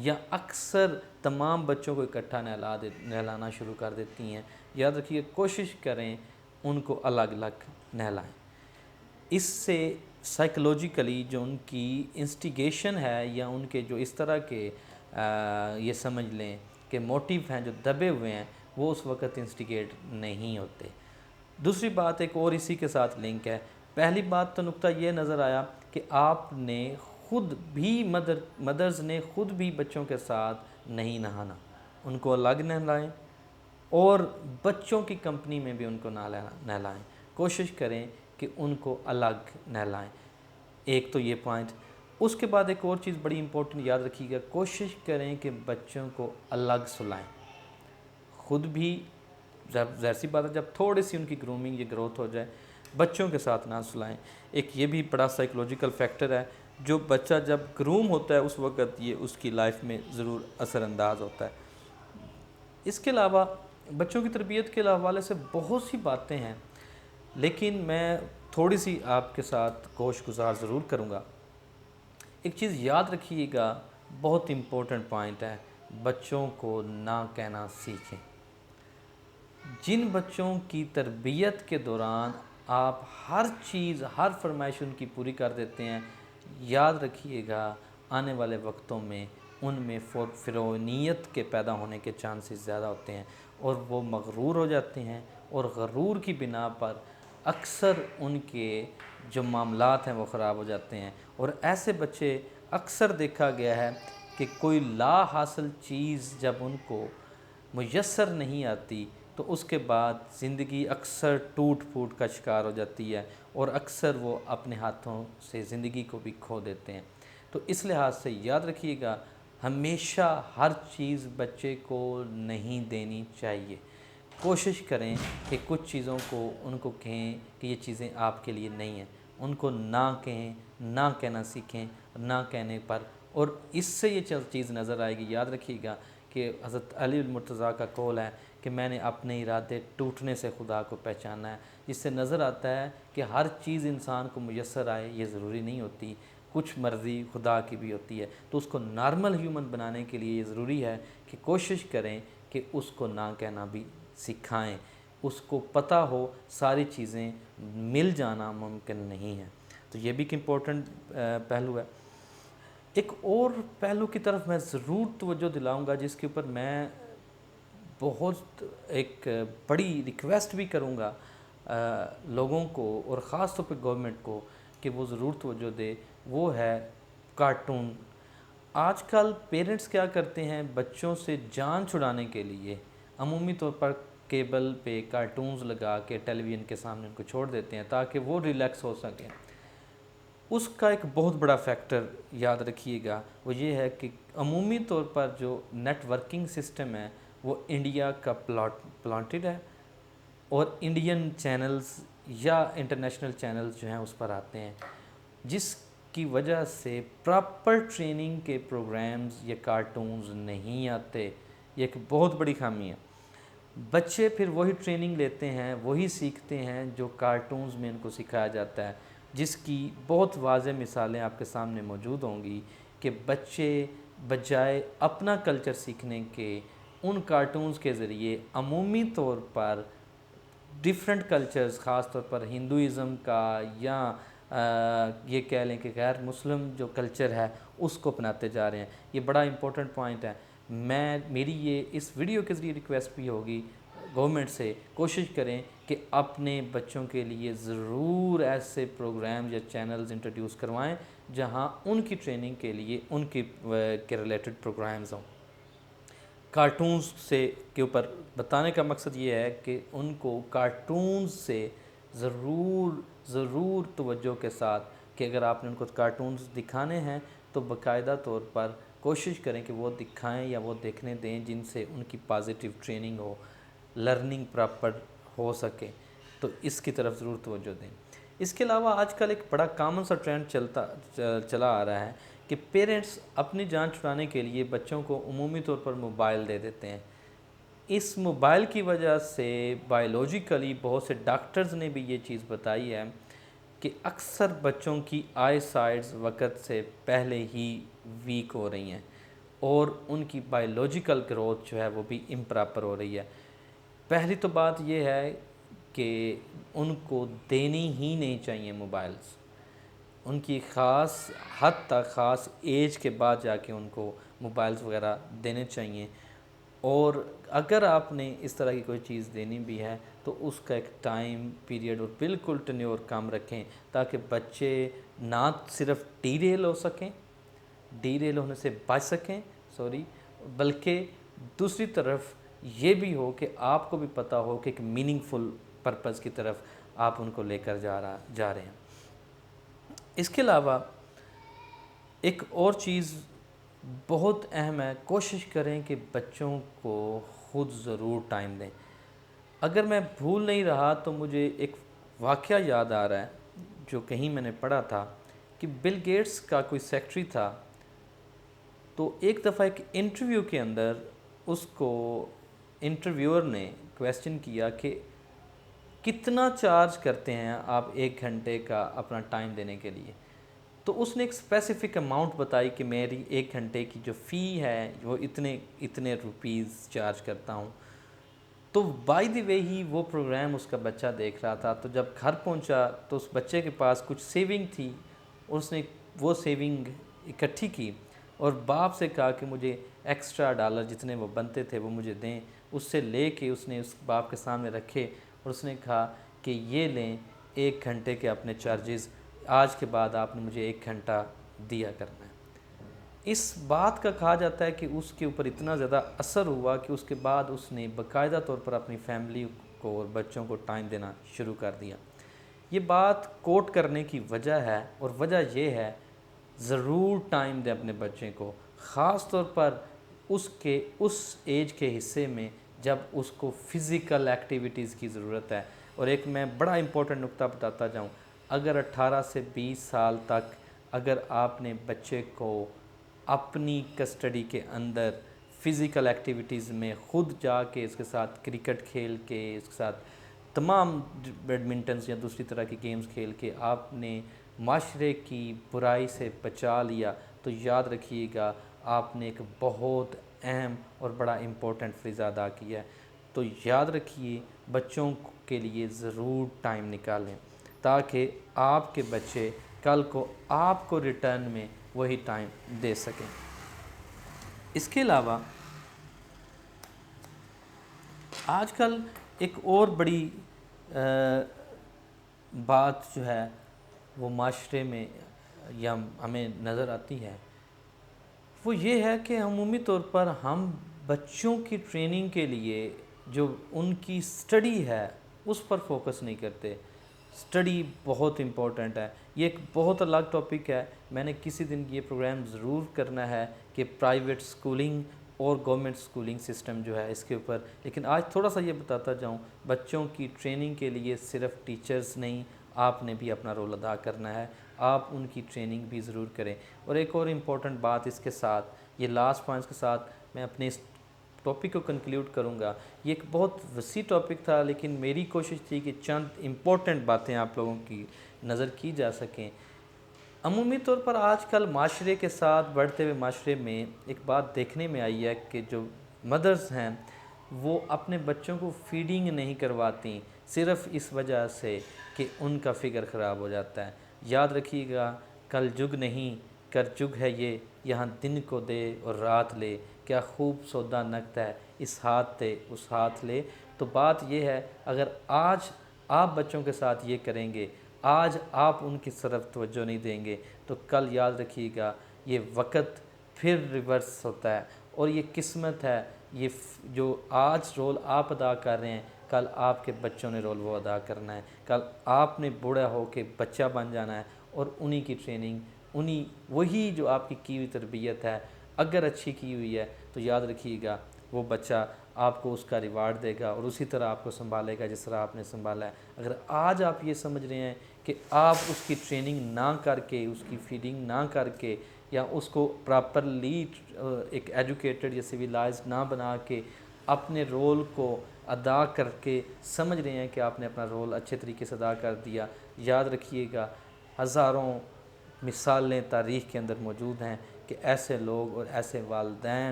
یا اکثر تمام بچوں کو اکٹھا نہلانا شروع کر دیتی ہیں. یاد رکھیے کوشش کریں ان کو الگ الگ نہلائیں. اس سے سائیکلوجیکلی جو ان کی انسٹیگیشن ہے یا ان کے جو اس طرح کے یہ سمجھ لیں کہ موٹیو ہیں جو دبے ہوئے ہیں وہ اس وقت انسٹیگیٹ نہیں ہوتے. دوسری بات ایک اور اسی کے ساتھ لنک ہے. پہلی بات تو نقطہ یہ نظر آیا کہ آپ نے خود بھی مدرز نے خود بھی بچوں کے ساتھ نہیں نہانا, ان کو الگ نہلائیں اور بچوں کی کمپنی میں بھی ان کو نہلائیں. کوشش کریں کہ ان کو الگ نہلائیں. ایک تو یہ پوائنٹ. اس کے بعد ایک اور چیز بڑی امپورٹنٹ یاد رکھیے گا, کوشش کریں کہ بچوں کو الگ سلائیں. خود بھی جب ظاہر سی بات ہے جب تھوڑی سی ان کی گرومنگ یا گروتھ ہو جائے بچوں کے ساتھ نہ سلائیں. ایک یہ بھی بڑا سائیکلوجیکل فیکٹر ہے, جو بچہ جب گروم ہوتا ہے اس وقت یہ اس کی لائف میں ضرور اثر انداز ہوتا ہے. اس کے علاوہ بچوں کی تربیت کے حوالے سے بہت سی باتیں ہیں, لیکن میں تھوڑی سی آپ کے ساتھ گوش گزار ضرور کروں گا. ایک چیز یاد رکھیے گا, بہت امپورٹنٹ پوائنٹ ہے, بچوں کو نہ کہنا سیکھیں. جن بچوں کی تربیت کے دوران آپ ہر چیز ہر فرمائش ان کی پوری کر دیتے ہیں, یاد رکھیے گا آنے والے وقتوں میں ان میں فرعونیت کے پیدا ہونے کے چانسز زیادہ ہوتے ہیں اور وہ مغرور ہو جاتے ہیں, اور غرور کی بنا پر اکثر ان کے جو معاملات ہیں وہ خراب ہو جاتے ہیں. اور ایسے بچے اکثر دیکھا گیا ہے کہ کوئی لا حاصل چیز جب ان کو میسر نہیں آتی تو اس کے بعد زندگی اکثر ٹوٹ پھوٹ کا شکار ہو جاتی ہے, اور اکثر وہ اپنے ہاتھوں سے زندگی کو بھی کھو دیتے ہیں. تو اس لحاظ سے یاد رکھیے گا ہمیشہ ہر چیز بچے کو نہیں دینی چاہیے. کوشش کریں کہ کچھ چیزوں کو ان کو کہیں کہ یہ چیزیں آپ کے لیے نہیں ہیں, ان کو نہ کہیں, نہ کہنا سیکھیں. نہ کہنے پر اور اس سے یہ چیز نظر آئے گی. یاد رکھیے گا کہ حضرت علی المرتضیٰ کا قول ہے کہ میں نے اپنے ارادے ٹوٹنے سے خدا کو پہچانا ہے, جس سے نظر آتا ہے کہ ہر چیز انسان کو میسر آئے یہ ضروری نہیں ہوتی, کچھ مرضی خدا کی بھی ہوتی ہے. تو اس کو نارمل ہیومن بنانے کے لیے یہ ضروری ہے کہ کوشش کریں کہ اس کو نہ کہنا بھی سکھائیں, اس کو پتہ ہو ساری چیزیں مل جانا ممکن نہیں ہے. تو یہ بھی ایک امپورٹنٹ پہلو ہے. ایک اور پہلو کی طرف میں ضرور توجہ دلاؤں گا جس کے اوپر میں بہت ایک بڑی ریکویسٹ بھی کروں گا لوگوں کو اور خاص طور پہ گورنمنٹ کو کہ وہ ضرور توجہ دے, وہ ہے کارٹون. آج کل پیرنٹس کیا کرتے ہیں, بچوں سے جان چھڑانے کے لیے عمومی طور پر کیبل پہ کارٹونز لگا کے ٹیلی ویژن کے سامنے ان کو چھوڑ دیتے ہیں تاکہ وہ ریلیکس ہو سکیں. اس کا ایک بہت بڑا فیکٹر یاد رکھیے گا, وہ یہ ہے کہ عمومی طور پر جو نیٹ ورکنگ سسٹم ہے وہ انڈیا کا پلانٹڈ ہے, اور انڈین چینلز یا انٹرنیشنل چینلز جو ہیں اس پر آتے ہیں, جس کی وجہ سے پراپر ٹریننگ کے پروگرامز یا کارٹونز نہیں آتے. یہ ایک بہت بڑی خامی ہے. بچے پھر وہی ٹریننگ لیتے ہیں, وہی سیکھتے ہیں جو کارٹونز میں ان کو سکھایا جاتا ہے, جس کی بہت واضح مثالیں آپ کے سامنے موجود ہوں گی کہ بچے بجائے اپنا کلچر سیکھنے کے ان کارٹونز کے ذریعے عمومی طور پر ڈیفرنٹ کلچرز, خاص طور پر ہندوازم کا یا یہ کہہ لیں کہ غیر مسلم جو کلچر ہے اس کو اپناتے جا رہے ہیں. یہ بڑا امپورٹنٹ پوائنٹ ہے. میری یہ اس ویڈیو کے ذریعے ریکویسٹ بھی ہوگی گورنمنٹ سے, کوشش کریں کہ اپنے بچوں کے لیے ضرور ایسے پروگرام یا چینلز انٹروڈیوس کروائیں جہاں ان کی ٹریننگ کے لیے ان کی کے ریلیٹڈ پروگرامز ہوں. کارٹونز سے کے اوپر بتانے کا مقصد یہ ہے کہ ان کو کارٹونز سے ضرور توجہ کے ساتھ کہ اگر آپ نے ان کو کارٹونز دکھانے ہیں تو باقاعدہ طور پر کوشش کریں کہ وہ دکھائیں یا وہ دیکھنے دیں جن سے ان کی پازیٹیو ٹریننگ ہو, لرننگ پراپر ہو سکے. تو اس کی طرف ضرور توجہ دیں. اس کے علاوہ آج کل ایک بڑا کامن سا ٹرینڈ چلا آ رہا ہے کہ پیرنٹس اپنی جان چھڑانے کے لیے بچوں کو عمومی طور پر موبائل دے دیتے ہیں. اس موبائل کی وجہ سے بائیولوجیکلی بہت سے ڈاکٹرز نے بھی یہ چیز بتائی ہے کہ اکثر بچوں کی آئی سائٹس وقت سے پہلے ہی ویک ہو رہی ہیں. اور ان کی بایولوجیکل گروتھ جو ہے وہ بھی امپراپر ہو رہی ہے۔ پہلی تو بات یہ ہے کہ ان کو دینی ہی نہیں چاہیے موبائلز، ان کی خاص حد تک خاص ایج کے بعد جا کے ان کو موبائلز وغیرہ دینے چاہیے، اور اگر آپ نے اس طرح کی کوئی چیز دینی بھی ہے تو اس کا ایک ٹائم پیریڈ اور بالکل ٹینیور کم رکھیں، تاکہ بچے نہ صرف ڈی ریل ہو سکیں، ڈی ریل ہونے سے بچ سکیں بلکہ دوسری طرف یہ بھی ہو کہ آپ کو بھی پتہ ہو کہ ایک میننگ فل پرپز کی طرف آپ ان کو لے کر جا رہے ہیں۔ اس کے علاوہ ایک اور چیز بہت اہم ہے، کوشش کریں کہ بچوں کو خود ضرور ٹائم دیں۔ اگر میں بھول نہیں رہا تو مجھے ایک واقعہ یاد آ رہا ہے جو کہیں میں نے پڑھا تھا کہ بل گیٹس کا کوئی سیکٹری تھا، تو ایک دفعہ ایک انٹرویو کے اندر اس کو انٹرویور نے کویسچن کیا کہ کتنا چارج کرتے ہیں آپ 1 گھنٹے کا اپنا ٹائم دینے کے لیے، تو اس نے ایک اسپیسیفک اماؤنٹ بتائی کہ میری 1 گھنٹے کی جو فی ہے وہ اتنے روپیز چارج کرتا ہوں۔ تو بائی دی وے ہی وہ پروگرام اس کا بچہ دیکھ رہا تھا، تو جب گھر پہنچا تو اس بچے کے پاس کچھ سیونگ تھی، اور اس نے وہ سیونگ اکٹھی کی اور باپ سے کہا کہ مجھے ایکسٹرا ڈالر جتنے وہ بنتے تھے وہ مجھے دیں۔ اس سے لے کے اس نے اس باپ کے سامنے رکھے اور اس نے کہا کہ یہ لیں 1 گھنٹے کے اپنے چارجز، آج کے بعد آپ نے مجھے 1 گھنٹہ دیا کرنا ہے۔ اس بات کا کہا جاتا ہے کہ اس کے اوپر اتنا زیادہ اثر ہوا کہ اس کے بعد اس نے باقاعدہ طور پر اپنی فیملی کو اور بچوں کو ٹائم دینا شروع کر دیا۔ یہ بات کوٹ کرنے کی وجہ ہے، اور وجہ یہ ہے ضرور ٹائم دیں اپنے بچے کو، خاص طور پر اس ایج کے حصے میں جب اس کو فزیکل ایکٹیویٹیز کی ضرورت ہے۔ اور ایک میں بڑا امپورٹنٹ نقطہ بتاتا جاؤں، اگر 18 سے 20 سال تک اگر آپ نے بچے کو اپنی کسٹڈی کے اندر فزیکل ایکٹیویٹیز میں خود جا کے اس کے ساتھ کرکٹ کھیل کے، اس کے ساتھ تمام بیڈمنٹنز یا دوسری طرح کی گیمز کھیل کے آپ نے معاشرے کی برائی سے بچا لیا، تو یاد رکھیے گا آپ نے ایک بہت اہم اور بڑا امپورٹنٹ فریضہ ادا کیا ہے۔ تو یاد رکھیے بچوں کے لیے ضرور ٹائم نکالیں، تاکہ آپ کے بچے کل کو آپ کو ریٹرن میں وہی ٹائم دے سکیں۔ اس کے علاوہ آج کل ایک اور بڑی بات جو ہے وہ معاشرے میں یا ہمیں نظر آتی ہے، وہ یہ ہے کہ عمومی طور پر ہم بچوں کی ٹریننگ کے لیے جو ان کی سٹڈی ہے اس پر فوکس نہیں کرتے۔ سٹڈی بہت امپورٹنٹ ہے، یہ ایک بہت الگ ٹاپک ہے، میں نے کسی دن یہ پروگرام ضرور کرنا ہے کہ پرائیویٹ سکولنگ اور گورنمنٹ سکولنگ سسٹم جو ہے اس کے اوپر، لیکن آج تھوڑا سا یہ بتاتا جاؤں، بچوں کی ٹریننگ کے لیے صرف ٹیچرز نہیں، آپ نے بھی اپنا رول ادا کرنا ہے، آپ ان کی ٹریننگ بھی ضرور کریں۔ اور ایک اور امپورٹنٹ بات اس کے ساتھ، یہ لاسٹ پوائنٹس کے ساتھ میں اپنے اس ٹاپک کو کنکلیوڈ کروں گا۔ یہ ایک بہت وسیع ٹاپک تھا، لیکن میری کوشش تھی کہ چند امپورٹنٹ باتیں آپ لوگوں کی نظر کی جا سکیں۔ عمومی طور پر آج کل معاشرے کے ساتھ بڑھتے ہوئے معاشرے میں ایک بات دیکھنے میں آئی ہے کہ جو مدرز ہیں وہ اپنے بچوں کو فیڈنگ نہیں کرواتی، صرف اس وجہ سے کہ ان کا فگر خراب ہو جاتا ہے۔ یاد رکھیے گا، کل جگ نہیں کر جگ ہے یہ، یہاں دن کو دے اور رات لے، کیا خوب سودا نقد ہے اس ہاتھ تے اس ہاتھ لے۔ تو بات یہ ہے، اگر آج آپ بچوں کے ساتھ یہ کریں گے، آج آپ ان کی طرف توجہ نہیں دیں گے، تو کل یاد رکھیے گا یہ وقت پھر ریورس ہوتا ہے، اور یہ قسمت ہے، یہ جو آج رول آپ ادا کر رہے ہیں کل آپ کے بچوں نے رول وہ ادا کرنا ہے، کل آپ نے بوڑھا ہو کے بچہ بن جانا ہے، اور انہی کی ٹریننگ وہی جو آپ کی ہوئی تربیت ہے اگر اچھی کی ہوئی ہے تو یاد رکھیے گا وہ بچہ آپ کو اس کا ریوارڈ دے گا اور اسی طرح آپ کو سنبھالے گا جس طرح آپ نے سنبھالا ہے۔ اگر آج آپ یہ سمجھ رہے ہیں کہ آپ اس کی ٹریننگ نہ کر کے، اس کی فیڈنگ نہ کر کے، یا اس کو پراپرلی ایک ایجوکیٹڈ یا سویلائزڈ نہ بنا کے اپنے رول کو ادا کر کے سمجھ رہے ہیں کہ آپ نے اپنا رول اچھے طریقے سے ادا کر دیا، یاد رکھیے گا ہزاروں مثالیں تاریخ کے اندر موجود ہیں کہ ایسے لوگ اور ایسے والدین